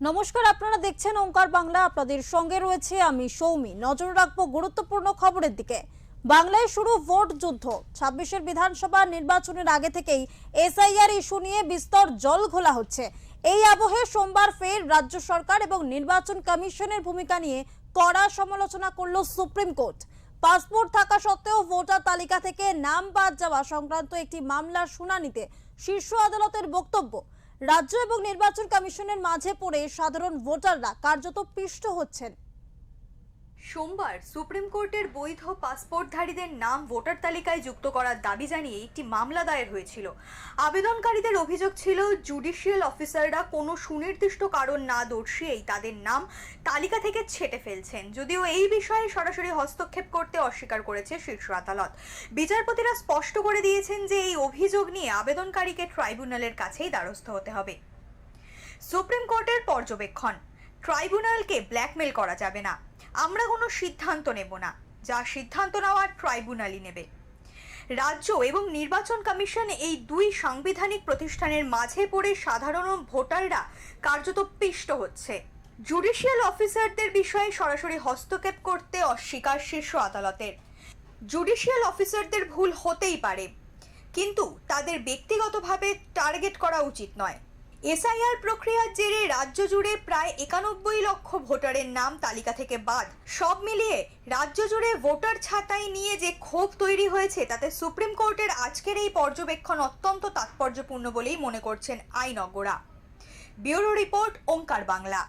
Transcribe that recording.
নমস্কার, আপনারা দেখছেন ওঙ্কার বাংলা। আপনাদের সঙ্গে রয়েছে আমি সৌমি। নজর রাখবো গুরুত্বপূর্ণ খবরের দিকে। বাংলায় শুরু ভোট যুদ্ধ। ২৬-এর বিধানসভা নির্বাচনের আগে থেকেই এসআইআর ইস্যু নিয়ে বিস্তর জল ঘোলা হচ্ছে। এই আবহে সোমবার ফের রাজ্য সরকার এবং নির্বাচন কমিশনের ভূমিকা নিয়ে কড়া সমালোচনা করল সুপ্রিম কোর্ট। পাসপোর্ট থাকা সত্ত্বেও ভোটার তালিকা থেকে নাম বাদ যাওয়া সংক্রান্ত একটি মামলার শুনানিতে শীর্ষ আদালতের বক্তব্য, রাজ্য এবং নির্বাচন কমিশনের মাঝে পড়ে সাধারণ ভোটাররা কার্যত পিষ্ট হচ্ছেন। সোমবার সুপ্রিম কোর্টের বৈধ পাসপোর্টধারীদের নাম ভোটার তালিকায় যুক্ত করার দাবি জানিয়ে একটি মামলা দায়ের হয়েছিল। আবেদনকারীদের অভিযোগ ছিল জুডিশিয়াল অফিসাররা কোনো সুনির্দিষ্ট কারণ না দর্শিয়েই তাদের নাম তালিকা থেকে ছেঁটে ফেলছেন। যদিও এই বিষয়ে সরাসরি হস্তক্ষেপ করতে অস্বীকার করেছে শীর্ষ আদালত। বিচারপতিরা স্পষ্ট করে দিয়েছেন যে এই অভিযোগ নিয়ে আবেদনকারীকে ট্রাইব্যুনালের কাছেই দ্বারস্থ হতে হবে। সুপ্রিম কোর্টের পর্যবেক্ষণ, ট্রাইব্যুনালকে ব্ল্যাকমেল করা যাবে না। আমরা কোনো সিদ্ধান্ত নেব না, যা সিদ্ধান্ত নেওয়ার ট্রাইব্যুনালই নেবে। রাজ্য এবং নির্বাচন কমিশন এই দুই সাংবিধানিক প্রতিষ্ঠানের মাঝে পড়ে সাধারণ ভোটাররা কার্যত পিষ্ট হচ্ছে। জুডিশিয়াল অফিসারদের বিষয়ে সরাসরি হস্তক্ষেপ করতে অস্বীকার শীর্ষ আদালতের। জুডিশিয়াল অফিসারদের ভুল হতেই পারে, কিন্তু তাদের ব্যক্তিগতভাবে টার্গেট করা উচিত নয়। এসআইআর প্রক্রিয়ার জেরে রাজ্য জুড়ে প্রায় ৯১ লক্ষ ভোটারের নাম তালিকা থেকে বাদ। সব মিলিয়ে রাজ্য জুড়ে ভোটার ছাঁটাই নিয়ে যে ক্ষোভ তৈরি হয়েছে, তাতে সুপ্রিম কোর্টের আজকের এই পর্যবেক্ষণ অত্যন্ত তাৎপর্যপূর্ণ বলেই মনে করছেন আইনজ্ঞরা। ব্যুরো রিপোর্ট, ওঙ্কার বাংলা।